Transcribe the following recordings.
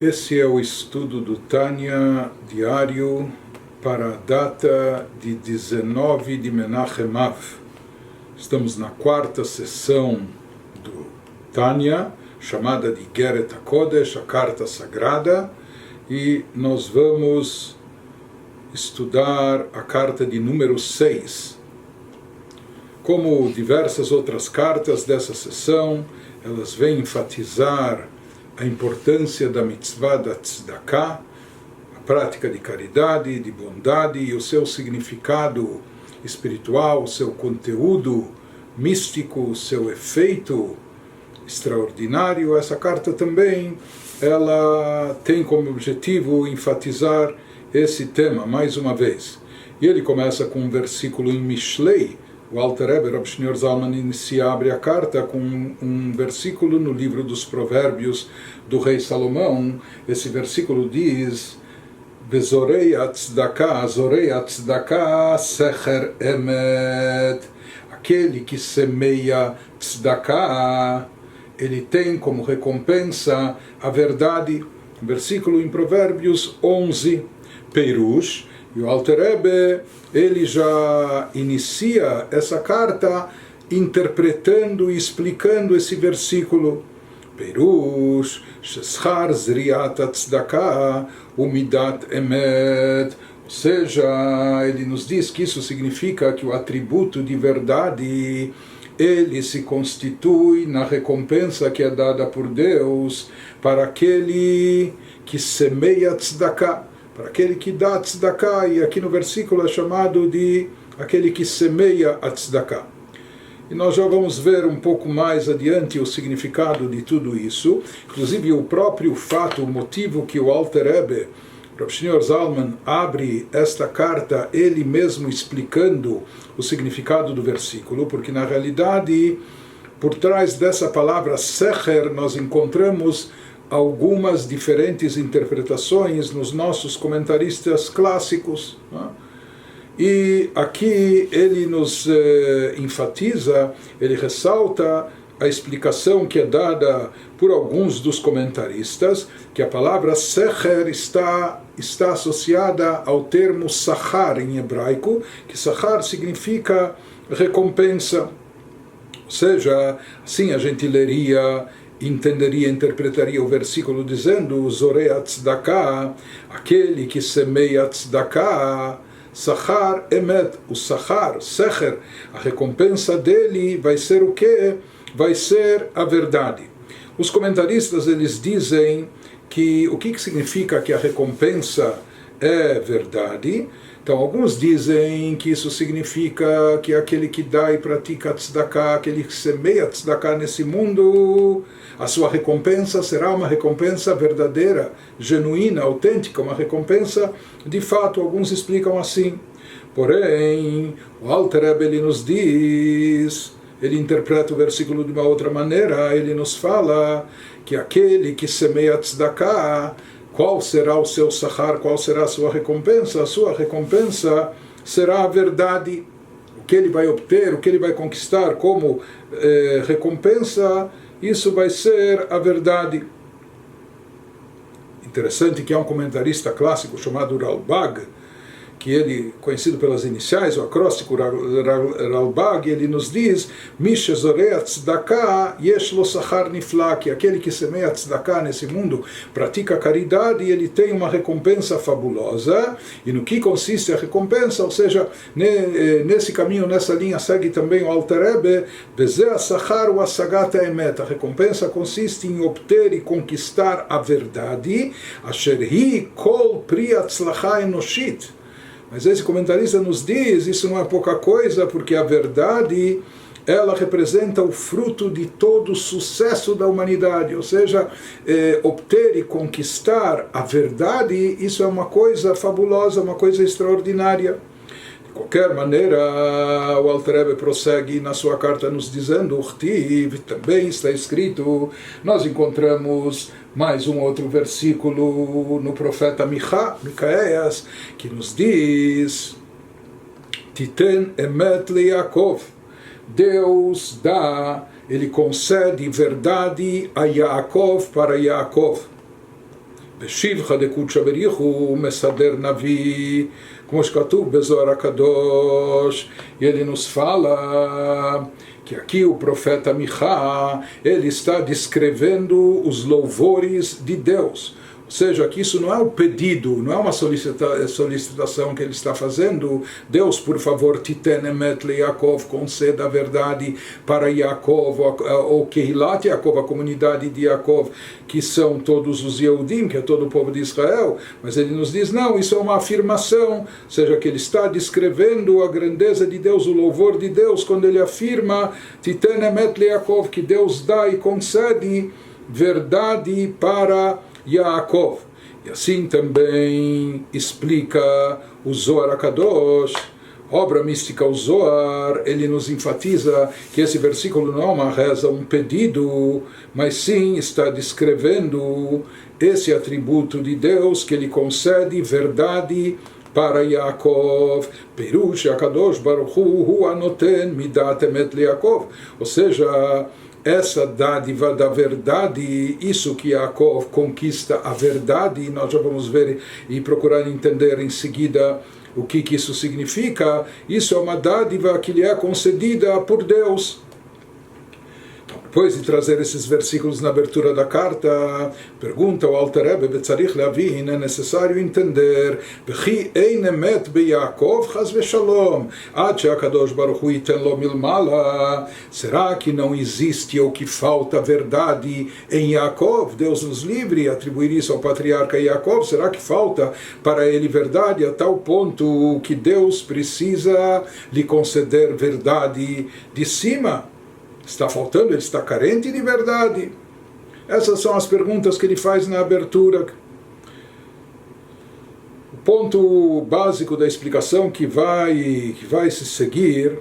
Esse é o estudo do Tânia diário para a data de 19 de Menachem Av. Estamos na quarta sessão do Tânia, chamada de Igeret HaKodesh, a Carta Sagrada, e nós vamos estudar a carta de número 6. Como diversas outras cartas dessa sessão, elas vêm enfatizar a importância da mitzvah da tzedakah, a prática de caridade, de bondade e o seu significado espiritual, o seu conteúdo místico, o seu efeito extraordinário. Essa carta também ela tem como objetivo enfatizar esse tema mais uma vez. E ele começa com um versículo em Mishlei. O Alter Rebbe, Rav Shneur Zalman, abre a carta com um versículo no livro dos Provérbios do rei Salomão. Esse versículo diz: Bezorei atzdaka, zorei atzdaka, secher emet. Aquele que semeia tzedakah, ele tem como recompensa a verdade. Versículo em Provérbios 11, Perush. E o Alter Rebbe, ele já inicia essa carta interpretando e explicando esse versículo. Perush, Sheschar Zriat Tzedakah, Umidat Emet. Ou seja, ele nos diz que isso significa que o atributo de verdade, ele se constitui na recompensa que é dada por Deus para aquele que semeia tzedakah, para aquele que dá tzedakah, e aqui no versículo é chamado de aquele que semeia a tzedakah. E nós já vamos ver um pouco mais adiante o significado de tudo isso, inclusive o próprio fato, o motivo que o Alter Rebbe, Rav Shneur Zalman, abre esta carta, ele mesmo explicando o significado do versículo, porque na realidade, por trás dessa palavra secher, nós encontramos algumas diferentes interpretações nos nossos comentaristas clássicos. E aqui ele nos enfatiza, ele ressalta a explicação que é dada por alguns dos comentaristas, que a palavra secher está associada ao termo sachar em hebraico, que sachar significa recompensa. Ou seja, assim a gente leria, entenderia, interpretaria o versículo dizendo: Zorei tzedakah, aquele que semeia tzedakah, sachar emet, o sachar, secher, a recompensa dele vai ser o quê? Vai ser a verdade. Os comentaristas, eles dizem que o que significa que a recompensa é verdade. Então, alguns dizem que isso significa que aquele que dá e pratica tzedakah, aquele que semeia tzedakah nesse mundo, a sua recompensa será uma recompensa verdadeira, genuína, autêntica, uma recompensa de fato. Alguns explicam assim. Porém, o Alter Rebbe, ele nos diz, ele interpreta o versículo de uma outra maneira, ele nos fala que aquele que semeia tzedakah, qual será o seu sachar, qual será a sua recompensa? A sua recompensa será a verdade. O que ele vai obter, o que ele vai conquistar como recompensa, isso vai ser a verdade. Interessante que há um comentarista clássico chamado Ralbag, que ele, conhecido pelas iniciais, o acróstico Ralbag, ele nos diz: Mishe zorei tzedakah yesh lo sachar nifla, que aquele que semeia tzedakah nesse mundo pratica caridade e ele tem uma recompensa fabulosa. E no que consiste a recompensa? Ou seja, nesse caminho, nessa linha, segue também o Alter Rebbe: Bezeh sachar wa sagat emet. A recompensa consiste em obter e conquistar a verdade, asher hi kol pri hatzlacha enoshit. Mas esse comentarista nos diz, isso não é pouca coisa, porque a verdade, ela representa o fruto de todo o sucesso da humanidade. Ou seja, obter e conquistar a verdade, isso é uma coisa fabulosa, uma coisa extraordinária. De qualquer maneira, o Alter Rebbe prossegue na sua carta nos dizendo: Uchtiv, também está escrito, nós encontramos mais um outro versículo no profeta Micaeias, que nos diz: Titen emet le Yaakov, Deus dá, ele concede verdade a Yaakov, para Yaakov. בשבחה דקודשא בריחו הוא מסדר נביא, כמו שכתוב בזוהר הקדוש. E ele nos fala que aqui o profeta Michá, ele está descrevendo os louvores de Deus. Ou seja, que isso não é um pedido, não é uma solicitação que ele está fazendo. Deus, por favor, titen emet le Yaakov, conceda a verdade para Yaakov, ou Kehilat Yaakov, a comunidade de Yaakov, que são todos os Yehudim, que é todo o povo de Israel. Mas ele nos diz, não, isso é uma afirmação, ou seja, que ele está descrevendo a grandeza de Deus, o louvor de Deus, quando ele afirma, titen emet le Yaakov, que Deus dá e concede verdade para Yaakov. E assim também explica o Zohar HaKadosh, obra mística o Zohar. Ele nos enfatiza que esse versículo não é uma reza, um pedido, mas sim está descrevendo esse atributo de Deus que ele concede verdade para Yaakov. Perush HaKadosh Baruch Hu anoten midat emet le Yaakov. Ou seja, essa dádiva da verdade, isso que Yaakov conquista a verdade, nós já vamos ver e procurar entender em seguida o que isso significa. Isso é uma dádiva que lhe é concedida por Deus. Depois de trazer esses versículos na abertura da carta, pergunta o Alter Rebbe, Betzarich Leavin, é necessário entender, V'chi ein emet beYaakov chas v'shalom, ad she'akadosh baruch hu yiten lo milmala. Será que não existe ou que falta verdade em Yaakov? Deus nos livre, atribuir isso ao patriarca Yaakov. Será que falta para ele verdade a tal ponto que Deus precisa lhe conceder verdade de cima? Está faltando, ele está carente de verdade? Essas são as perguntas que ele faz na abertura. O ponto básico da explicação que vai se seguir,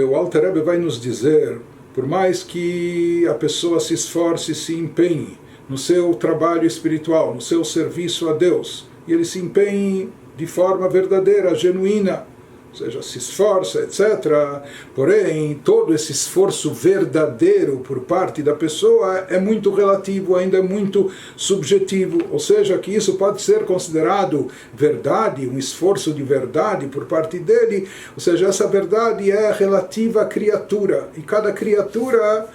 o Alter Rebbe vai nos dizer, por mais que a pessoa se esforce e se empenhe no seu trabalho espiritual, no seu serviço a Deus, e ele se empenhe de forma verdadeira, genuína, ou seja, se esforça, etc. Porém, todo esse esforço verdadeiro por parte da pessoa é muito relativo, ainda é muito subjetivo. Ou seja, que isso pode ser considerado verdade, um esforço de verdade por parte dele. Ou seja, essa verdade é relativa à criatura. E cada criatura,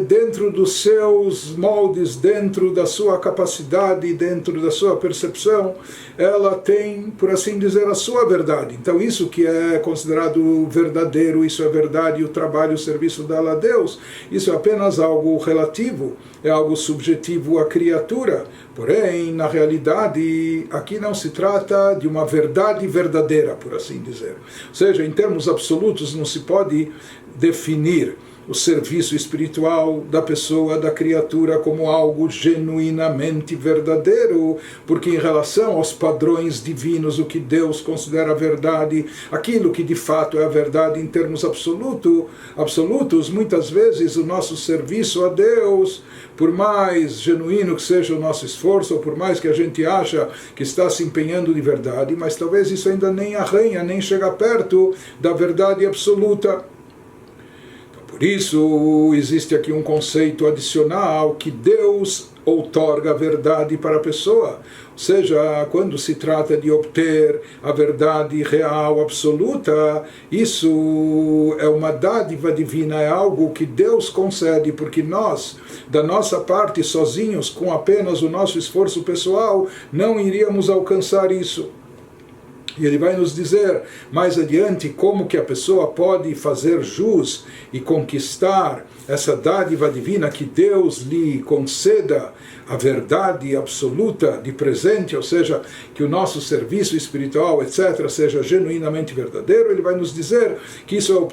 dentro dos seus moldes, dentro da sua capacidade, dentro da sua percepção, ela tem, por assim dizer, a sua verdade. Então isso que é considerado verdadeiro, isso é verdade, o trabalho, o serviço dela a Deus, isso é apenas algo relativo, é algo subjetivo à criatura. Porém, na realidade, aqui não se trata de uma verdade verdadeira, por assim dizer. Ou seja, em termos absolutos não se pode definir o serviço espiritual da pessoa, da criatura, como algo genuinamente verdadeiro, porque em relação aos padrões divinos, o que Deus considera verdade, aquilo que de fato é a verdade em termos absolutos, muitas vezes o nosso serviço a Deus, por mais genuíno que seja o nosso esforço, ou por mais que a gente acha que está se empenhando de verdade, mas talvez isso ainda nem arranha, nem chega perto da verdade absoluta. Por isso, existe aqui um conceito adicional que Deus outorga a verdade para a pessoa. Ou seja, quando se trata de obter a verdade real, absoluta, isso é uma dádiva divina, é algo que Deus concede, porque nós, da nossa parte, sozinhos, com apenas o nosso esforço pessoal, não iríamos alcançar isso. E ele vai nos dizer mais adiante como que a pessoa pode fazer jus e conquistar essa dádiva divina, que Deus lhe conceda a verdade absoluta de presente, ou seja, que o nosso serviço espiritual, etc., seja genuinamente verdadeiro. Ele vai nos dizer que isso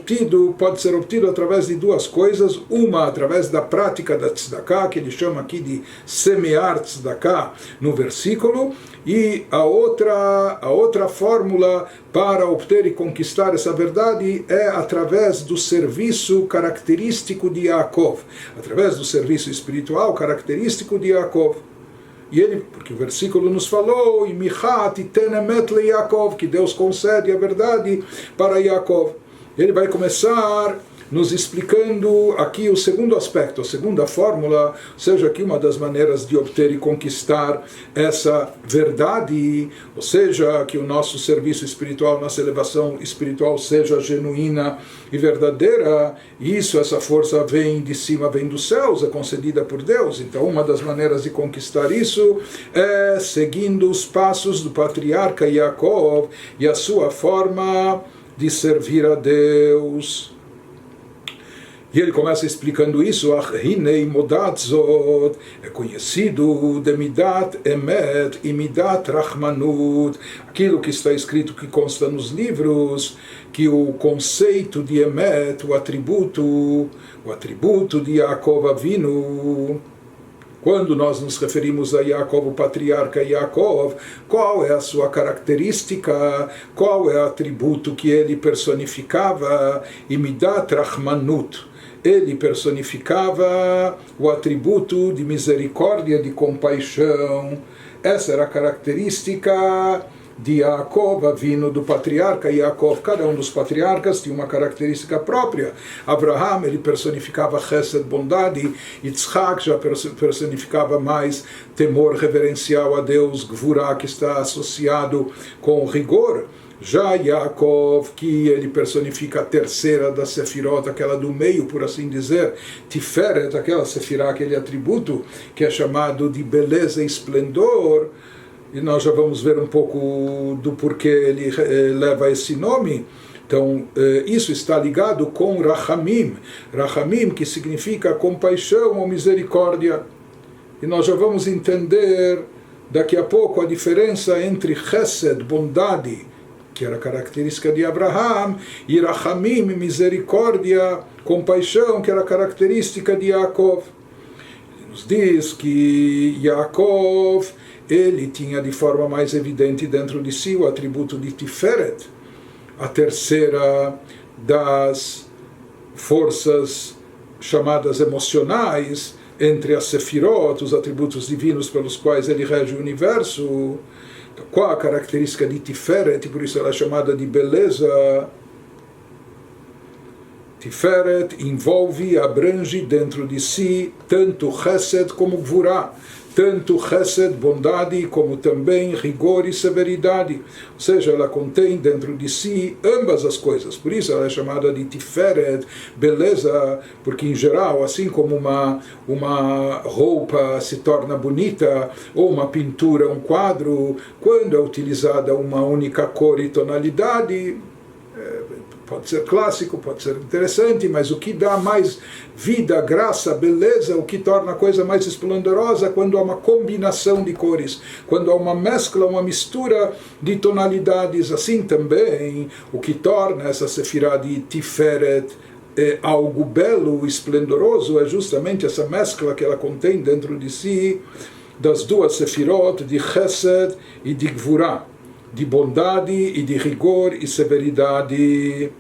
pode ser obtido através de duas coisas: uma, através da prática da tzedakah, que ele chama aqui de semear tzedakah no versículo, e a outra fórmula para obter e conquistar essa verdade é através do serviço característico de Yaakov, através do serviço espiritual característico de Yaakov. E ele, porque o versículo nos falou, que Deus concede a verdade para Yaakov. Ele vai começar nos explicando aqui o segundo aspecto, a segunda fórmula, ou seja, aqui uma das maneiras de obter e conquistar essa verdade, ou seja, que o nosso serviço espiritual, nossa elevação espiritual seja genuína e verdadeira. Isso, essa força vem de cima, vem dos céus, é concedida por Deus. Então, uma das maneiras de conquistar isso é seguindo os passos do patriarca Yaakov e a sua forma de servir a Deus. E ele começa explicando isso, Hinei Modat Zot, é conhecido de Midat Emet e Midat Rachmanut, aquilo que está escrito, que consta nos livros, que o conceito de Emet, o atributo de Yaakov Avinu, quando nós nos referimos a Yaakov, o patriarca Yaakov, qual é a sua característica, qual é o atributo que ele personificava? E Midat Rachmanut, ele personificava o atributo de misericórdia, de compaixão. Essa era a característica de Yaakov Avinu, do patriarca Yaakov. Cada um dos patriarcas tinha uma característica própria. Abraham, ele personificava Chesed, bondade. Yitzhak já personificava mais temor reverencial a Deus, Gvurá, que está associado com rigor. Já Yaakov, que ele personifica a terceira da Sefirot, aquela do meio, por assim dizer, Tiferet, aquela Sefirá, aquele atributo que é chamado de beleza e esplendor, e nós já vamos ver um pouco do porquê ele leva esse nome. Então, isso está ligado com Rachamim, Rachamim, que significa compaixão ou misericórdia. E nós já vamos entender daqui a pouco a diferença entre Chesed, bondade, que era a característica de Abraham, e Rachamim, misericórdia, compaixão, que era a característica de Yaakov. Ele nos diz que Yaakov, ele tinha de forma mais evidente dentro de si o atributo de Tiferet, a terceira das forças chamadas emocionais, entre as Sefirot, os atributos divinos pelos quais ele rege o universo. Então, qual a característica de Tiferet? Por isso ela é chamada de beleza. Tiferet envolve, abrange dentro de si tanto Chesed como Gvurá, tanto Chesed, bondade, como também rigor e severidade. Ou seja, ela contém dentro de si ambas as coisas. Por isso ela é chamada de Tiferet, beleza, porque em geral, assim como uma roupa se torna bonita, ou uma pintura, um quadro, quando é utilizada uma única cor e tonalidade, pode ser clássico, pode ser interessante, mas o que dá mais vida, graça, beleza, o que torna a coisa mais esplendorosa, quando há uma combinação de cores, quando há uma mescla, uma mistura de tonalidades. Assim também, o que torna essa sefirá de Tiferet algo belo, esplendoroso, é justamente essa mescla que ela contém dentro de si das duas sefirot, de Chesed e de Gvurá, de bondade e de rigor e severidade.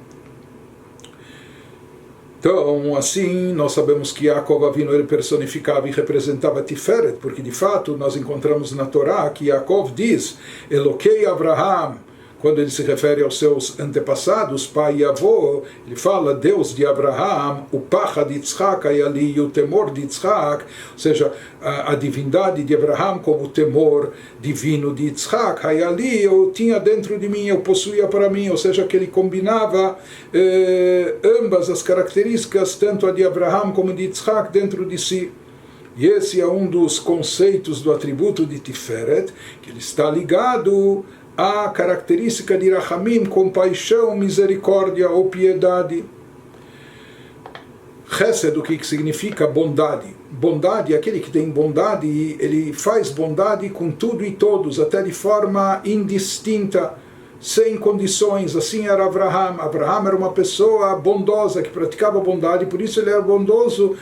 Então, assim, nós sabemos que Yaakov Avinu ele personificava e representava Tiferet, porque de fato nós encontramos na Torá que Yaakov diz Elokei Abraham, quando ele se refere aos seus antepassados, pai e avô, ele fala Deus de Abraham, o pacha de Yitzhak, e o temor de Yitzhak, ou seja, a divindade de Abraham como o temor divino de Yitzhak, ali eu tinha dentro de mim, eu possuía para mim, ou seja, que ele combinava ambas as características, tanto a de Abraham como a de Yitzhak, dentro de si. E esse é um dos conceitos do atributo de Tiferet, que ele está ligado a característica de Rachamim, compaixão, misericórdia ou piedade. Chesed, o que significa bondade? Bondade, aquele que tem bondade, ele faz bondade com tudo e todos, até de forma indistinta, sem condições. Assim era Abraham. Abraham era uma pessoa bondosa, que praticava bondade, por isso ele era bondoso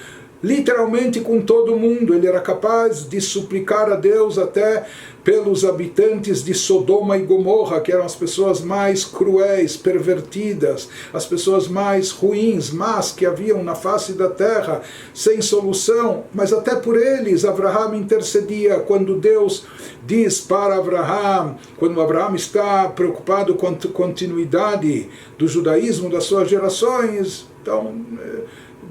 literalmente com todo mundo. Ele era capaz de suplicar a Deus até pelos habitantes de Sodoma e Gomorra, que eram as pessoas mais cruéis, pervertidas, as pessoas mais ruins, más que haviam na face da terra, sem solução. Mas até por eles Abraham intercedia. Quando Deus diz para Abraham, quando Abraham está preocupado com a continuidade do judaísmo das suas gerações, Então,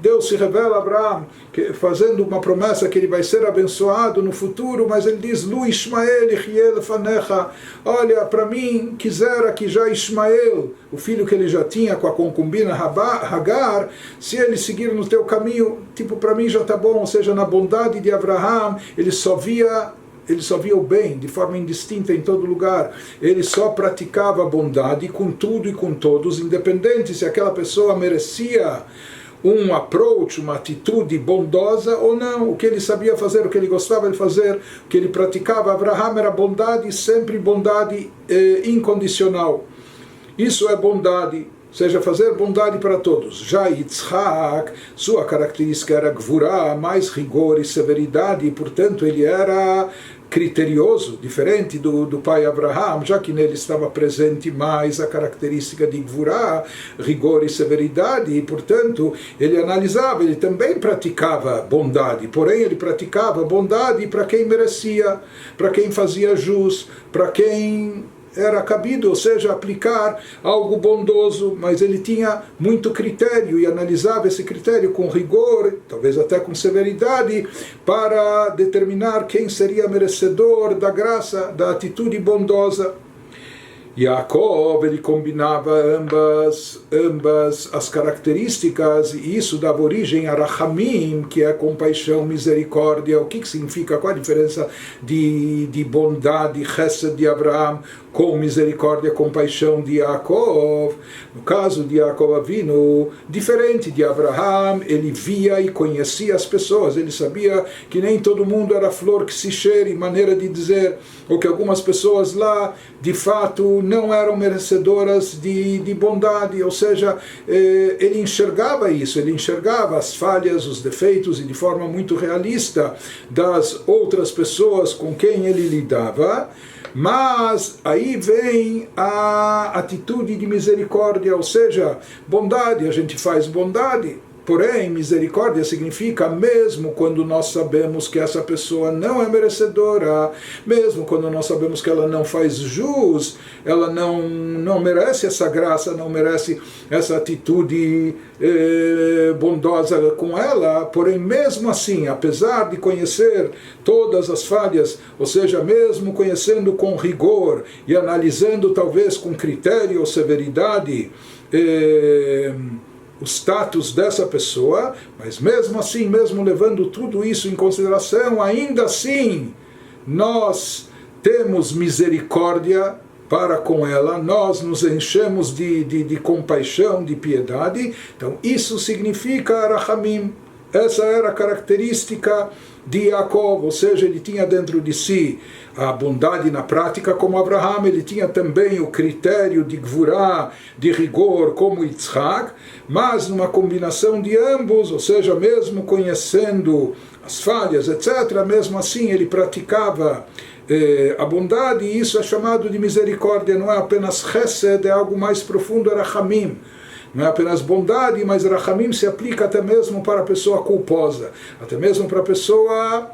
Deus se revela a Abraão, fazendo uma promessa que ele vai ser abençoado no futuro, mas ele diz, Lu Ishmael, fanecha, olha, para mim, quisera que já Ishmael, o filho que ele já tinha com a concubina Hagar, se ele seguir no teu caminho, tipo, para mim já está bom, ou seja, na bondade de Abraão, ele só via o bem, de forma indistinta em todo lugar. Ele só praticava a bondade com tudo e com todos, independente se aquela pessoa merecia um approach, uma atitude bondosa ou não. O que ele sabia fazer, o que ele gostava de fazer, o que ele praticava, Abraham era bondade, sempre bondade incondicional. Isso é bondade, ou seja, fazer bondade para todos. Já Yitzhak, sua característica era gvurá, mais rigor e severidade, e portanto ele era criterioso, diferente do pai Abraham, já que nele estava presente mais a característica de gvurá, rigor e severidade, e portanto ele analisava, ele também praticava bondade, porém ele praticava bondade para quem merecia, para quem fazia jus, para quem era cabido, ou seja, aplicar algo bondoso, mas ele tinha muito critério e analisava esse critério com rigor, talvez até com severidade, para determinar quem seria merecedor da graça, da atitude bondosa. Yaakov, ele combinava ambas as características, e isso dava origem a Rachamim, que é compaixão, misericórdia. O que significa? Qual a diferença de bondade, Chesed de Abraham, com misericórdia, compaixão de Yaakov? No caso de Yaakov Avinu, diferente de Abraham, ele via e conhecia as pessoas, ele sabia que nem todo mundo era flor que se cheire, maneira de dizer, ou que algumas pessoas lá, de fato, não eram merecedoras de bondade, ou seja, ele enxergava isso, ele enxergava as falhas, os defeitos, e de forma muito realista, das outras pessoas com quem ele lidava. Mas aí vem a atitude de misericórdia, ou seja, bondade, a gente faz bondade. Porém, misericórdia significa mesmo quando nós sabemos que essa pessoa não é merecedora, mesmo quando nós sabemos que ela não faz jus, ela não merece essa graça, não merece essa atitude bondosa com ela, porém mesmo assim, apesar de conhecer todas as falhas, ou seja, mesmo conhecendo com rigor e analisando talvez com critério ou severidade, o status dessa pessoa, mas mesmo assim, mesmo levando tudo isso em consideração, ainda assim nós temos misericórdia para com ela, nós nos enchemos de compaixão, de piedade. Então isso significa Rachamim. Essa era a característica de Yaakov, ou seja, ele tinha dentro de si a bondade na prática como Abraham, ele tinha também o critério de gvurá, de rigor como Yitzhak, mas numa combinação de ambos, ou seja, mesmo conhecendo as falhas, etc., mesmo assim ele praticava a bondade, e isso é chamado de misericórdia, não é apenas chesed, é algo mais profundo, é rachamim. Não é apenas bondade, mas Rachamim se aplica até mesmo para a pessoa culposa, até mesmo para a pessoa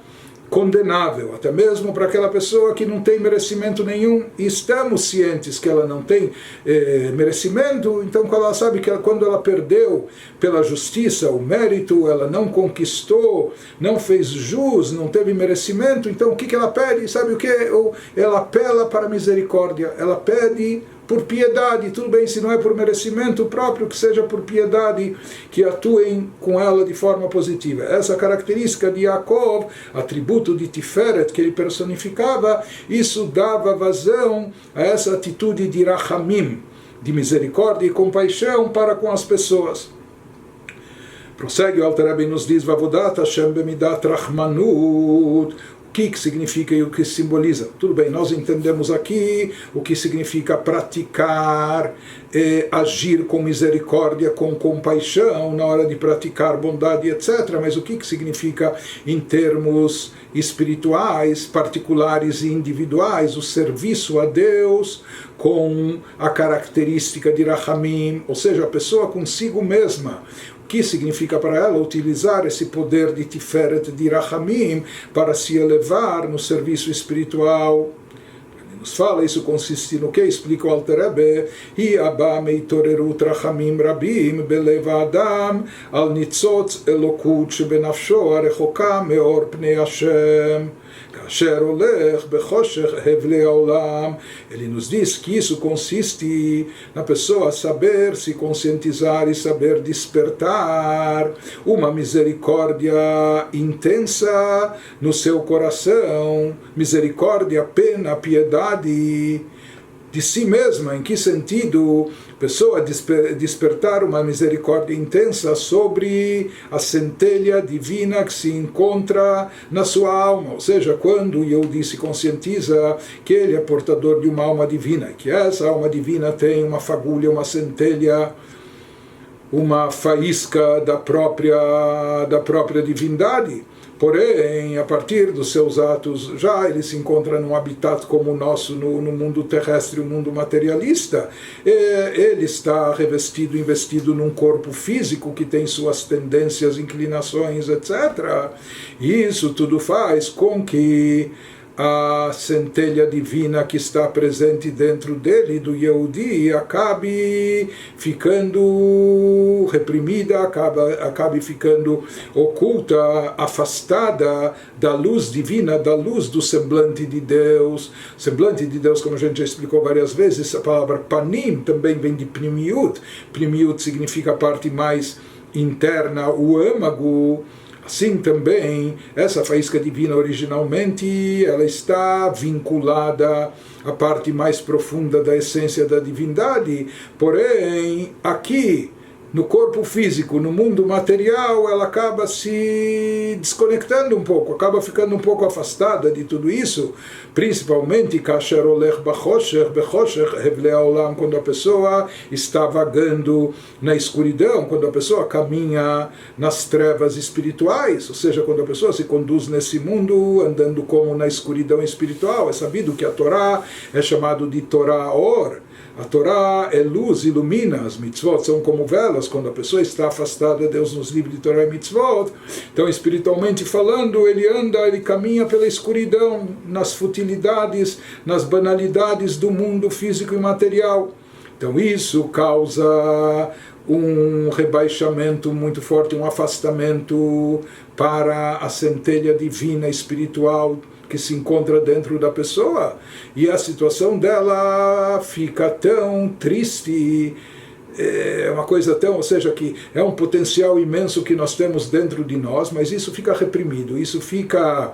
condenável, até mesmo para aquela pessoa que não tem merecimento nenhum, e estamos cientes que ela não tem merecimento. Então quando ela sabe que quando ela perdeu pela justiça o mérito, ela não conquistou, não fez jus, não teve merecimento, então o que ela pede? Sabe o que? Ela apela para a misericórdia, ela pede por piedade, tudo bem, se não é por merecimento próprio, que seja por piedade, que atuem com ela de forma positiva. Essa característica de Yaakov, atributo de Tiferet que ele personificava, isso dava vazão a essa atitude de Rachamim, de misericórdia e compaixão para com as pessoas. Prossegue o Alter Rebbe e nos diz, Vavodat Hashem bemidat rachmanut. O que significa e o que simboliza? Tudo bem, nós entendemos aqui o que significa praticar, agir com misericórdia, com compaixão, na hora de praticar bondade, etc. Mas o que significa em termos espirituais, particulares e individuais, o serviço a Deus com a característica de Rachamim, ou seja, a pessoa consigo mesma. Que significa para ela utilizar esse poder de Tiferet, de Rachamim, para se elevar no serviço espiritual. nos fala, isso consiste no que? Explica o Alter Rebbe, Hi abba meitorerut rachamim rabim belev ha'adam al nitzotz elokut shebenafsho arechoka meor pnei Hashem. Ele nos diz que isso consiste na pessoa saber se conscientizar e saber despertar uma misericórdia intensa no seu coração, misericórdia, pena, piedade de si mesma. Em que sentido? Pessoa despertar uma misericórdia intensa sobre a centelha divina que se encontra na sua alma, ou seja, quando o Yehudi se conscientiza que ele é portador de uma alma divina, que essa alma divina tem uma fagulha, uma centelha, uma faísca da própria divindade. Porém, a partir dos seus atos, já ele se encontra num habitat como o nosso, no mundo terrestre, o mundo materialista. Ele está revestido, investido num corpo físico que tem suas tendências, inclinações, etc. E isso tudo faz com que a centelha divina que está presente dentro dele, do Yehudi, acabe ficando reprimida, acabe ficando oculta, afastada da luz divina, da luz do semblante de Deus. Semblante de Deus, como a gente já explicou várias vezes, a palavra panim também vem de primiut. Primiut significa a parte mais interna, o âmago. Assim também, essa faísca divina originalmente, ela está vinculada à parte mais profunda da essência da divindade, porém, aqui, no corpo físico, no mundo material, ela acaba se desconectando um pouco, acaba ficando um pouco afastada de tudo isso, principalmente kasher olech bachoshech, bechoshech hevlei haolam, quando a pessoa está vagando na escuridão, quando a pessoa caminha nas trevas espirituais, ou seja, quando a pessoa se conduz nesse mundo andando como na escuridão espiritual. É sabido que a Torá é chamado de Torá Or. A Torá é luz, ilumina. As mitzvot são como velas. Quando a pessoa está afastada, Deus nos livre de Torá e mitzvot. Então, espiritualmente falando, ele anda, ele caminha pela escuridão, nas futilidades, nas banalidades do mundo físico e material. Então, isso causa um rebaixamento muito forte, um afastamento para a centelha divina, espiritual, que se encontra dentro da pessoa, e a situação dela fica tão triste, é uma coisa tão, ou seja, que é um potencial imenso que nós temos dentro de nós, mas isso fica reprimido, isso fica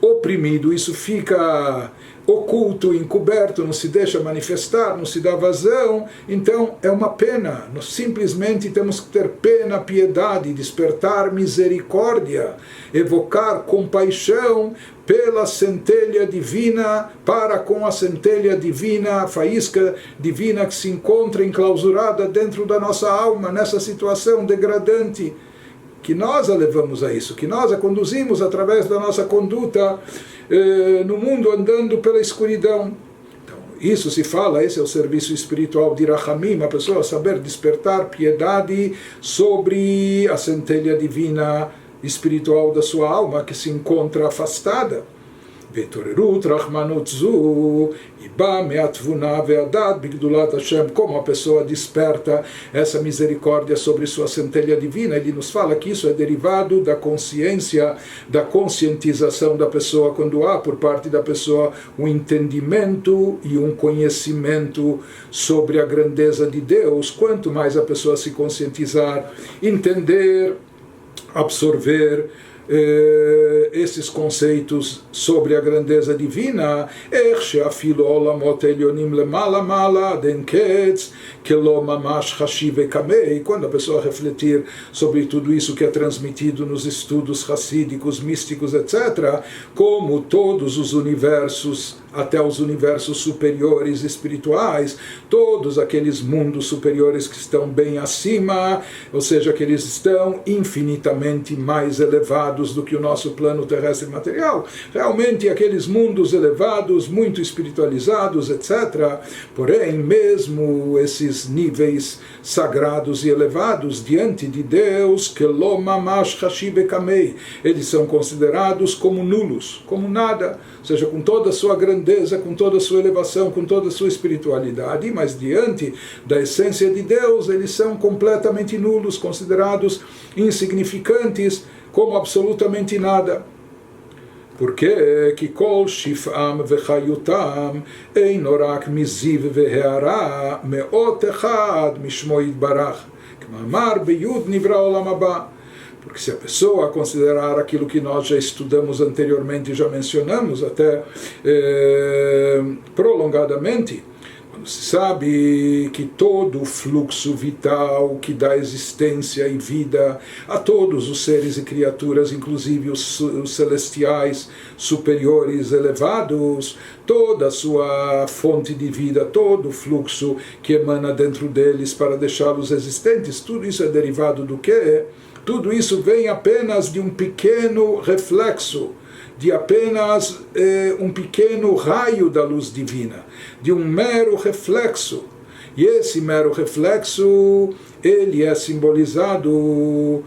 oprimido, isso fica oculto, encoberto, não se deixa manifestar, não se dá vazão. Então é uma pena. Nós simplesmente temos que ter pena, piedade, despertar misericórdia, evocar compaixão pela centelha divina, para com a centelha divina, a faísca divina que se encontra enclausurada dentro da nossa alma, nessa situação degradante, que nós a levamos a isso, que nós a conduzimos através da nossa conduta no mundo, andando pela escuridão. Então, isso se fala, esse é o serviço espiritual de Rachamim, a pessoa saber despertar piedade sobre a centelha divina espiritual da sua alma, que se encontra afastada. Vetorerut Rachmanut Zu Iba Meatvuna Veadat Bigdulat Hashem. Como a pessoa desperta essa misericórdia sobre sua centelha divina, ele nos fala que isso é derivado da consciência, da conscientização da pessoa, quando há por parte da pessoa um entendimento e um conhecimento sobre a grandeza de Deus. Quanto mais a pessoa se conscientizar, entender, absorver esses conceitos sobre a grandeza divina, quando a pessoa refletir sobre tudo isso que é transmitido nos estudos racídicos, místicos, etc., como todos os universos, até os universos superiores espirituais, todos aqueles mundos superiores que estão bem acima, ou seja, que eles estão infinitamente mais elevados elevados do que o nosso plano terrestre material. Realmente aqueles mundos elevados, muito espiritualizados, etc. Porém, mesmo esses níveis sagrados e elevados diante de Deus, que lo mamash hashiv kamei, eles são considerados como nulos, como nada, ou seja, com toda a sua grandeza, com toda a sua elevação, com toda a sua espiritualidade, mas diante da essência de Deus, eles são completamente nulos, considerados insignificantes, como absolutamente nada. Porque que kol shif'am vechayutam eino rak miziv veheara meot echad mishmo yitbarach k'mamar beyud nivra olam haba. Porque se a pessoa considerar aquilo que nós já estudamos anteriormente, já mencionamos até prolongadamente, quando se sabe que todo o fluxo vital que dá existência e vida a todos os seres e criaturas, inclusive os celestiais, superiores, elevados, toda a sua fonte de vida, todo o fluxo que emana dentro deles para deixá-los existentes, tudo isso é derivado do quê? Tudo isso vem apenas de um pequeno reflexo, de apenas um pequeno raio da luz divina, de um mero reflexo. E esse mero reflexo, ele é simbolizado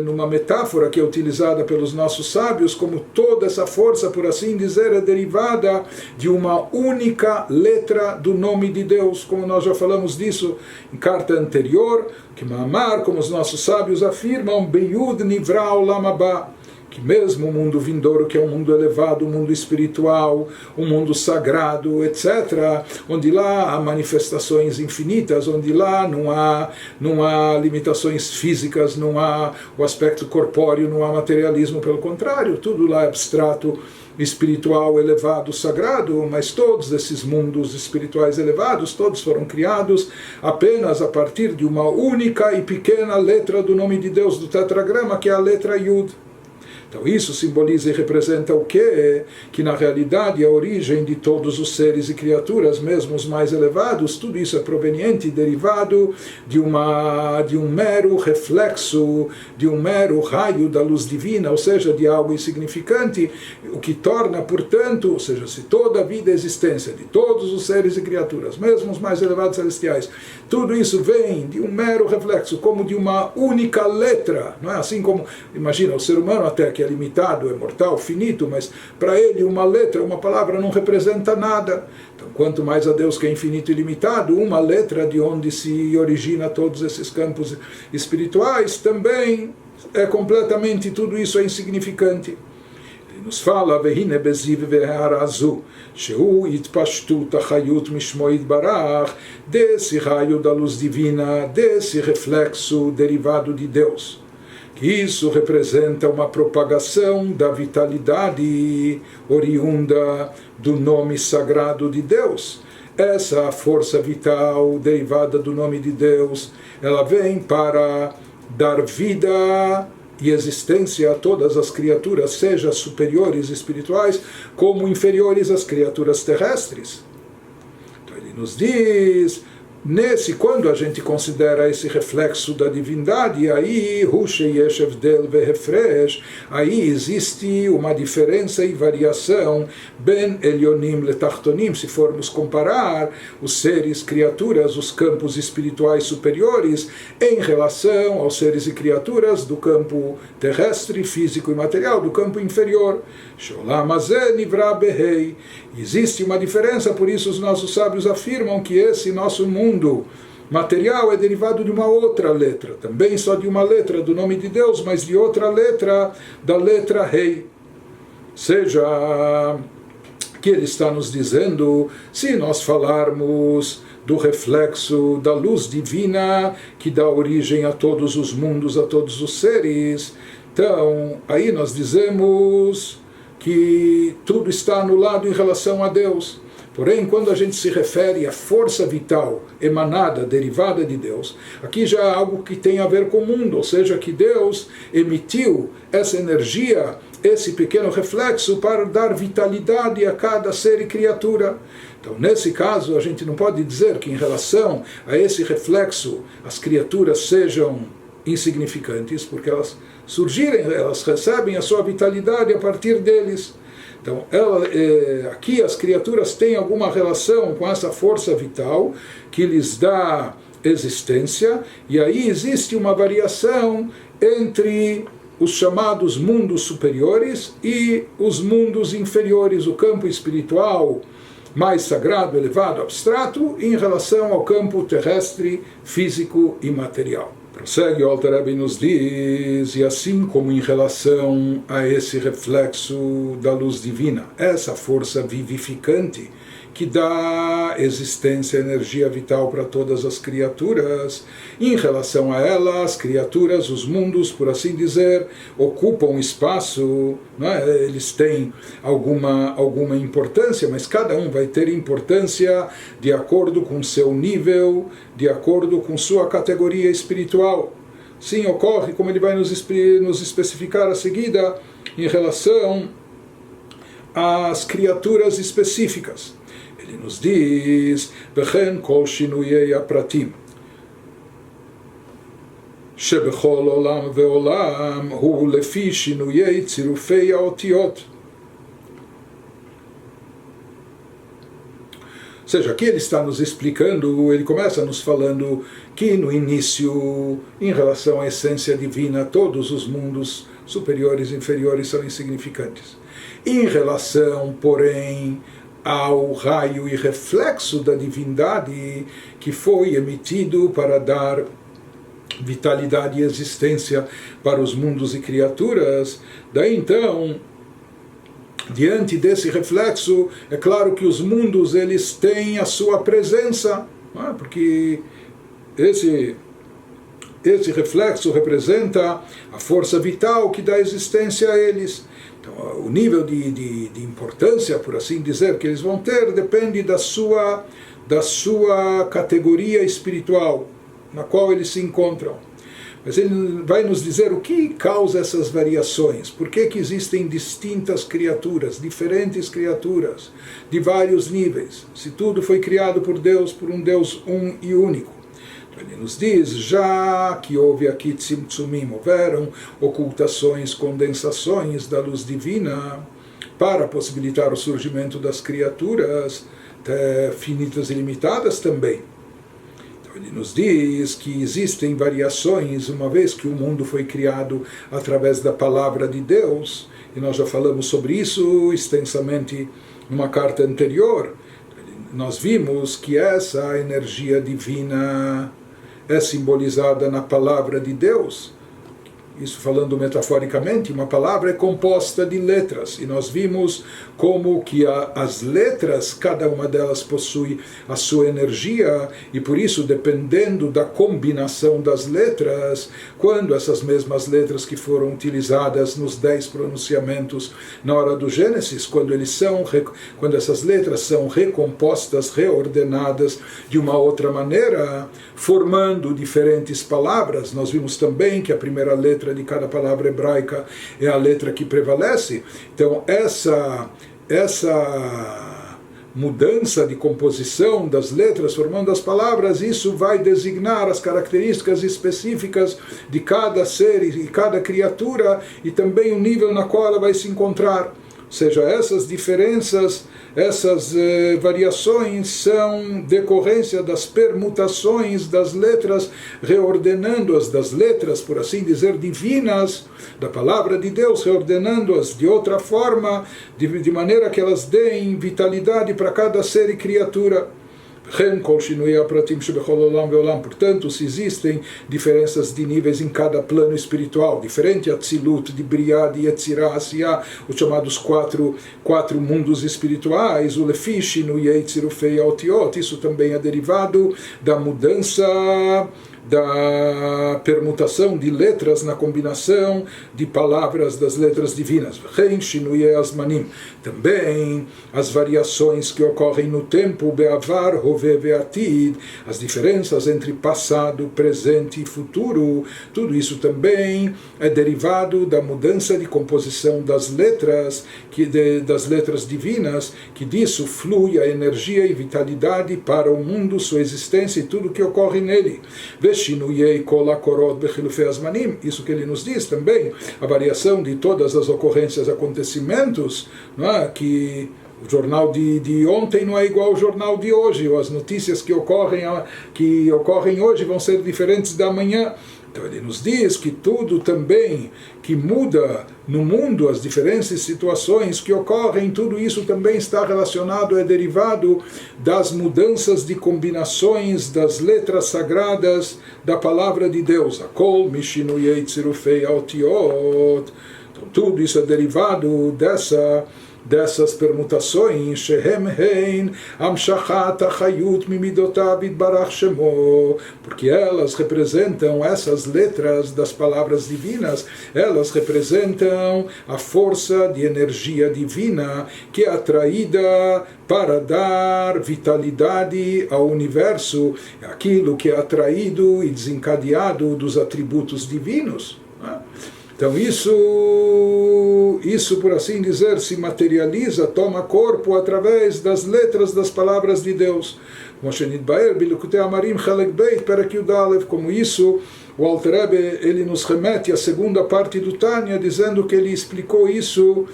numa metáfora que é utilizada pelos nossos sábios, como toda essa força, por assim dizer, é derivada de uma única letra do nome de Deus, como nós já falamos disso em carta anterior, que Mamar, como os nossos sábios afirmam, Beyud Nivra Olam Haba, que mesmo o mundo vindouro, que é um mundo elevado, um mundo espiritual, um mundo sagrado, etc., onde lá há manifestações infinitas, onde lá não há limitações físicas, não há o aspecto corpóreo, não há materialismo, pelo contrário, tudo lá é abstrato, espiritual, elevado, sagrado, mas todos esses mundos espirituais elevados, todos foram criados apenas a partir de uma única e pequena letra do nome de Deus, do tetragrama, que é a letra Yud. Então isso simboliza e representa o quê? Que na realidade a origem de todos os seres e criaturas, mesmo os mais elevados, tudo isso é proveniente e derivado de um mero reflexo, de um mero raio da luz divina, ou seja, de algo insignificante, o que torna, portanto, ou seja, se toda a vida e existência de todos os seres e criaturas, mesmo os mais elevados celestiais, tudo isso vem de um mero reflexo, como de uma única letra, não é? Assim como, imagina, o ser humano até que é limitado, é mortal, finito, mas para ele uma letra, uma palavra não representa nada. Então, quanto mais a Deus que é infinito e limitado, uma letra de onde se origina todos esses campos espirituais também é completamente, tudo isso é insignificante. Ele nos fala, Vehine beziv veharazu, Sheu itpashtut achayut mishmo yitbarach, desse raio da luz divina, desse reflexo derivado de Deus. Que isso representa uma propagação da vitalidade oriunda do nome sagrado de Deus. Essa força vital derivada do nome de Deus, ela vem para dar vida e existência a todas as criaturas, seja superiores espirituais, como inferiores às criaturas terrestres. Então ele nos diz, quando a gente considera esse reflexo da divindade, aí aí existe uma diferença e variação ben elionim letachtonim, se formos comparar os seres, criaturas, os campos espirituais superiores em relação aos seres e criaturas do campo terrestre, físico e material, do campo inferior. Existe uma diferença, por isso os nossos sábios afirmam que esse nosso mundo material é derivado de uma outra letra, também só de uma letra do nome de Deus, mas de outra letra, da letra Rei. Seja que ele está nos dizendo, se nós falarmos do reflexo da luz divina que dá origem a todos os mundos, a todos os seres, então aí nós dizemos que tudo está anulado em relação a Deus. Porém, quando a gente se refere à força vital emanada, derivada de Deus, aqui já há algo que tem a ver com o mundo, ou seja, que Deus emitiu essa energia, esse pequeno reflexo para dar vitalidade a cada ser e criatura. Então, nesse caso, a gente não pode dizer que em relação a esse reflexo as criaturas sejam insignificantes, porque elas surgirem, elas recebem a sua vitalidade a partir deles. Então, aqui as criaturas têm alguma relação com essa força vital que lhes dá existência, e aí existe uma variação entre os chamados mundos superiores e os mundos inferiores, o campo espiritual mais sagrado, elevado, abstrato, em relação ao campo terrestre, físico e material. Prossegue o Alter Rebbe e nos diz, e assim como em relação a esse reflexo da luz divina, essa força vivificante que dá existência, energia vital para todas as criaturas, em relação a ela, as criaturas, os mundos, por assim dizer, ocupam espaço, não é? Eles têm alguma importância, mas cada um vai ter importância de acordo com seu nível, de acordo com sua categoria espiritual. Sim, ocorre, como ele vai nos especificar a seguida, em relação às criaturas específicas. Ele nos diz, וכן כל שינויי הפרטים שבכל עולם ועולם הוא לפי שינויי צירופי האותיות. Ou seja, aqui ele está nos explicando, ele começa nos falando que no início, em relação à essência divina, todos os mundos superiores e inferiores são insignificantes. Em relação, porém, ao raio e reflexo da divindade que foi emitido para dar vitalidade e existência para os mundos e criaturas, daí então, diante desse reflexo, é claro que os mundos eles têm a sua presença, não é? Porque esse reflexo representa a força vital que dá existência a eles. Então, o nível de importância, por assim dizer, que eles vão ter depende da sua categoria espiritual na qual eles se encontram. Mas ele vai nos dizer o que causa essas variações, por que existem distintas criaturas, diferentes criaturas, de vários níveis, se tudo foi criado por Deus, por um Deus um e único. Ele nos diz, já que houve aqui tzimtzumim, houveram ocultações, condensações da luz divina para possibilitar o surgimento das criaturas finitas e limitadas também. Então ele nos diz que existem variações, uma vez que o mundo foi criado através da palavra de Deus, e nós já falamos sobre isso extensamente numa carta anterior. Nós vimos que essa energia divina é simbolizada na palavra de Deus. Isso falando metaforicamente, uma palavra é composta de letras, e nós vimos como que as letras, cada uma delas possui a sua energia, e por isso, dependendo da combinação das letras, quando essas mesmas letras que foram utilizadas nos 10 pronunciamentos na hora do Gênesis, quando essas letras são recompostas, reordenadas de uma outra maneira, formando diferentes palavras, nós vimos também que a primeira letra de cada palavra hebraica é a letra que prevalece. Então essa mudança de composição das letras formando as palavras, isso vai designar as características específicas de cada ser e cada criatura, e também o nível na qual ela vai se encontrar. Ou seja, essas diferenças, essas variações são decorrência das permutações das letras, reordenando-as das letras, por assim dizer, divinas, da palavra de Deus, reordenando-as de outra forma, de maneira que elas deem vitalidade para cada ser e criatura. Portanto, se existem diferenças de níveis em cada plano espiritual, diferente a Tzilut, de Briá, de Yetzirah, Asiyah, os chamados quatro mundos espirituais, o Lefish, no Yeitzirufei Aotiot, isso também é derivado da mudança, da permutação de letras na combinação de palavras das letras divinas. Também as variações que ocorrem no tempo, Be'avar, Hove, Ve'atid, as diferenças entre passado, presente e futuro, tudo isso também é derivado da mudança de composição das letras, das letras divinas, que disso flui a energia e vitalidade para o mundo, sua existência e tudo que ocorre nele. Veshinuyei kol hakorot bechilufei azmanim, isso que ele nos diz também, a variação de todas as ocorrências, acontecimentos, não é? Que o jornal de ontem não é igual ao jornal de hoje, ou as notícias que ocorrem hoje vão ser diferentes da manhã. Então ele nos diz que tudo também que muda no mundo, as diferentes situações que ocorrem, tudo isso também está relacionado, é derivado das mudanças de combinações das letras sagradas da palavra de Deus. Akol mishinuyei tzirufei aotiot. Então tudo isso é derivado dessas permutações, shehem hein amshachat achayut mimidotav itbarach shemo, porque elas representam, essas letras das palavras divinas, elas representam a força de energia divina que é atraída para dar vitalidade ao universo, aquilo que é atraído e desencadeado dos atributos divinos. Então isso, por assim dizer, se materializa, toma corpo através das letras das palavras de Deus. Como isso, o Alter Rebbe, ele nos remete à segunda parte do Tânia, dizendo que ele explicou isso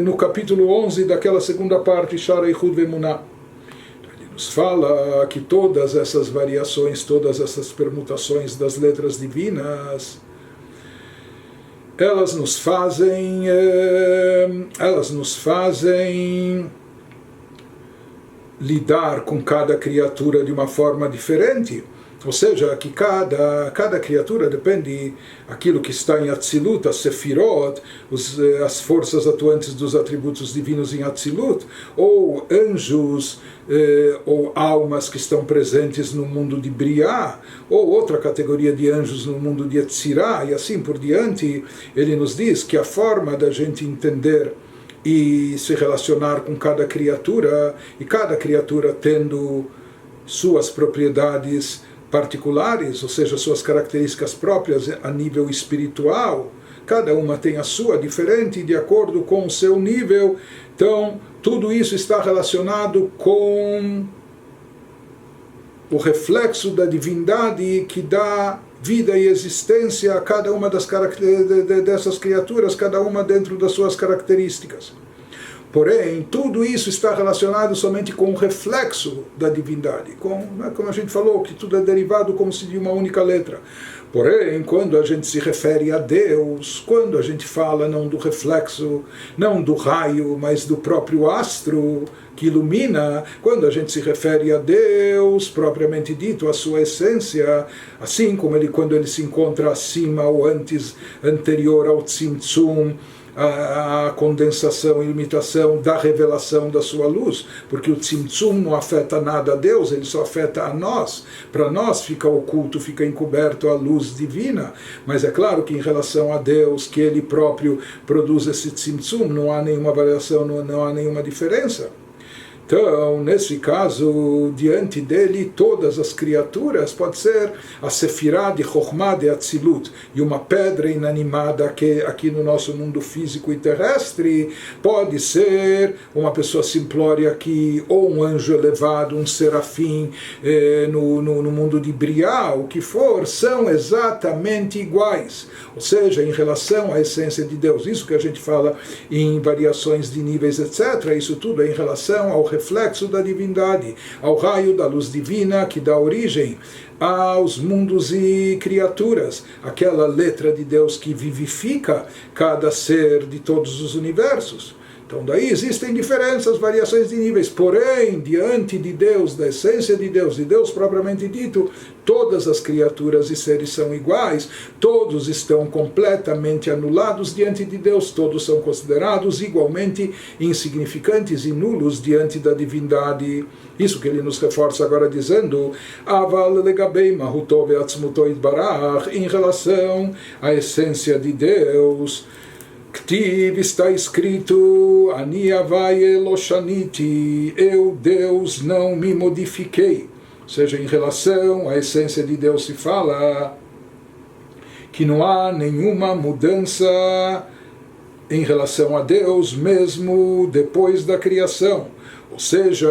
no capítulo 11 daquela segunda parte, Shara Ichud Vemunah. Ele nos fala que todas essas variações, todas essas permutações das letras divinas, elas nos fazem lidar com cada criatura de uma forma diferente. Ou seja, que cada criatura depende daquilo que está em Atzilut, as Sefirot, as forças atuantes dos atributos divinos em Atzilut, ou anjos, ou almas que estão presentes no mundo de Briá, ou outra categoria de anjos no mundo de Etzirá, e assim por diante. Ele nos diz que a forma da gente entender e se relacionar com cada criatura, e cada criatura tendo suas propriedades particulares, ou seja, suas características próprias a nível espiritual, cada uma tem a sua diferente de acordo com o seu nível. Então tudo isso está relacionado com o reflexo da divindade que dá vida e existência a cada uma dessas criaturas, cada uma dentro das suas características. Porém, tudo isso está relacionado somente com o reflexo da divindade, como a gente falou, que tudo é derivado como se de uma única letra. Porém, quando a gente se refere a Deus, quando a gente fala não do reflexo, não do raio, mas do próprio astro que ilumina, quando a gente se refere a Deus, propriamente dito, a sua essência, assim como quando ele se encontra acima ou anterior ao Tzimtzum, a condensação e limitação da revelação da sua luz, porque o Tzimtzum não afeta nada a Deus, ele só afeta a nós. Para nós fica oculto, fica encoberto a luz divina, mas é claro que em relação a Deus, que ele próprio produz esse Tzimtzum, não há nenhuma variação, não há nenhuma diferença. Então, nesse caso, diante dele, todas as criaturas, pode ser a Sefirah de Chokhmah de Atzilut, e uma pedra inanimada que aqui no nosso mundo físico e terrestre, pode ser uma pessoa simplória aqui, ou um anjo elevado, um serafim no mundo de Briá, o que for, são exatamente iguais. Ou seja, em relação à essência de Deus, isso que a gente fala em variações de níveis, etc., isso tudo é em relação ao reflexo da divindade, ao raio da luz divina que dá origem aos mundos e criaturas, aquela letra de Deus que vivifica cada ser de todos os universos. Então daí existem diferenças, variações de níveis, porém, diante de Deus, da essência de Deus propriamente dito, todas as criaturas e seres são iguais, todos estão completamente anulados diante de Deus, todos são considerados igualmente insignificantes e nulos diante da divindade. Isso que ele nos reforça agora dizendo, Aval legabei mahuto ve'atzmuto itbarach, em relação à essência de Deus, Ktiv, está escrito, Ani Havai Eloshaniti, eu, Deus, não me modifiquei. Ou seja, em relação à essência de Deus se fala que não há nenhuma mudança em relação a Deus mesmo depois da criação. Ou seja,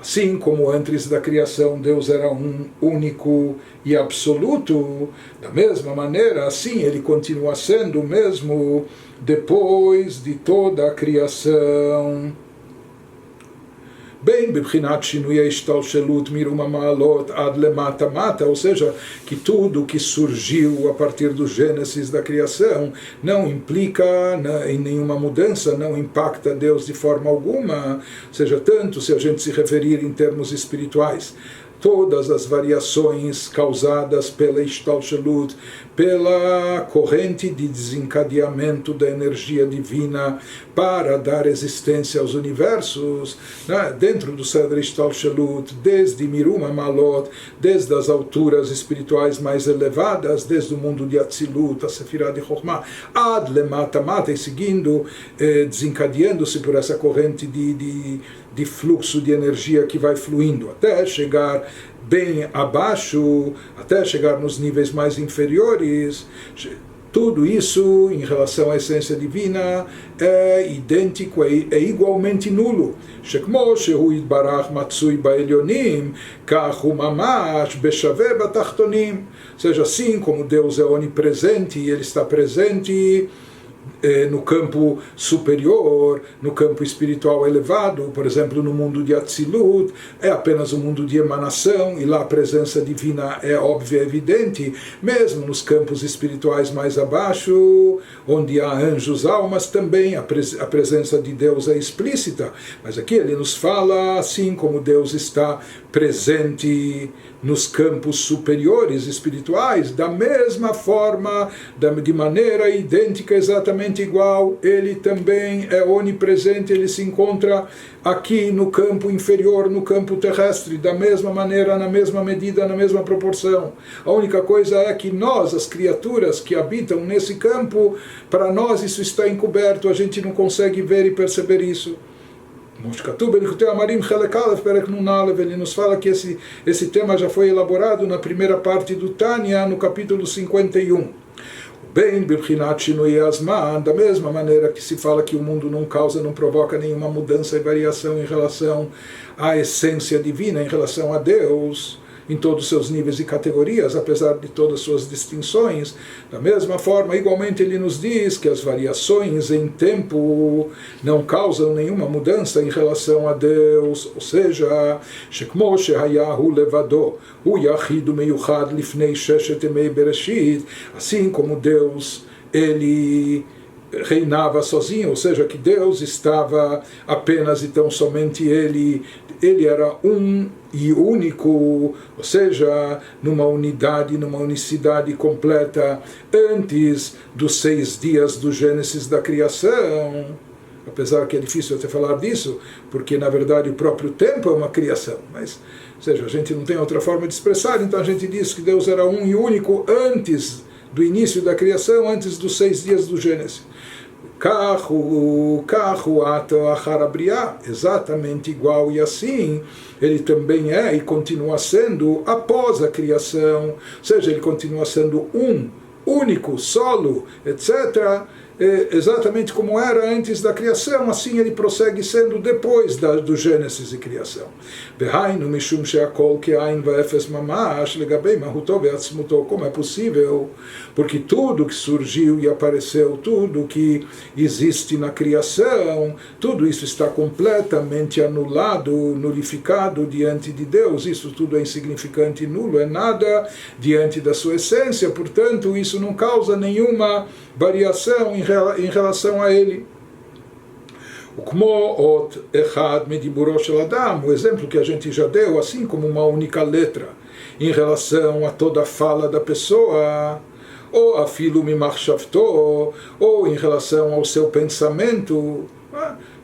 assim como antes da criação Deus era um único e absoluto, da mesma maneira, assim ele continua sendo mesmo depois de toda a criação. Bem, bebchinat shinui ha'ishtalshelut miruma ma'alot ad lemata mata, ou seja, que tudo que surgiu a partir do Gênesis da criação não implica em nenhuma mudança, não impacta Deus de forma alguma, ou seja, tanto se a gente se referir em termos espirituais, todas as variações causadas pela Ishtalshelut, pela corrente de desencadeamento da energia divina para dar existência aos universos, né? Dentro do Seder Ishtalshelut, desde Miruma Malot, desde as alturas espirituais mais elevadas, desde o mundo de Atzilut, a Sefirah de Chokhmah, Ad Lemata Mata, e seguindo, desencadeando-se por essa corrente de fluxo de energia que vai fluindo, até chegar bem abaixo, até chegar nos níveis mais inferiores. Tudo isso, em relação à essência divina, é idêntico, é igualmente nulo. Shekmo shehu yitbarach matsui ba'elyonim, kach hu mamash beshaveh batachtonim. Ou seja, assim como Deus é onipresente e Ele está presente no campo superior, no campo espiritual elevado, por exemplo, no mundo de Atzilut, é apenas um mundo de emanação, e lá a presença divina é óbvia, é evidente, mesmo nos campos espirituais mais abaixo, onde há anjos, almas, também a presença de Deus é explícita, mas aqui ele nos fala assim como Deus está presente nos campos superiores espirituais, da mesma forma, de maneira idêntica, exatamente igual, ele também é onipresente, ele se encontra aqui no campo inferior, no campo terrestre, da mesma maneira, na mesma medida, na mesma proporção. A única coisa é que nós, as criaturas que habitam nesse campo, para nós isso está encoberto, a gente não consegue ver e perceber isso. Ele nos fala que esse tema já foi elaborado na primeira parte do Tânia, no capítulo 51. Bem, da mesma maneira que se fala que o mundo não causa, não provoca nenhuma mudança e variação em relação à essência divina, em relação a Deus, em todos os seus níveis e categorias, apesar de todas as suas distinções. Da mesma forma, igualmente ele nos diz que as variações em tempo não causam nenhuma mudança em relação a Deus, ou seja, shekmo shehayahu levado, hu yachidu meyuchad lifnei sheshet emei bereshit, assim como Deus, ele reinava sozinho, ou seja, que Deus estava apenas e tão somente ele era um e único, ou seja, numa unidade, numa unicidade completa antes dos 6 dias do Gênesis da criação. Apesar que é difícil até falar disso, porque na verdade o próprio tempo é uma criação, mas, ou seja, a gente não tem outra forma de expressar, então a gente diz que Deus era um e único antes do início da criação, antes dos 6 dias do Gênesis. Exatamente igual, e assim ele também é e continua sendo após a criação, ou seja, ele continua sendo um, único, solo, etc., exatamente como era antes da criação, assim ele prossegue sendo depois do Gênesis e criação. Como é possível? Porque tudo que surgiu e apareceu, tudo que existe na criação, tudo isso está completamente anulado, nulificado diante de Deus. Isso tudo é insignificante e nulo, é nada diante da sua essência, portanto isso não causa nenhuma variação em relação a ele. O exemplo que a gente já deu, assim como uma única letra em relação a toda a fala da pessoa, ou a filo mimachshavto, ou em relação ao seu pensamento.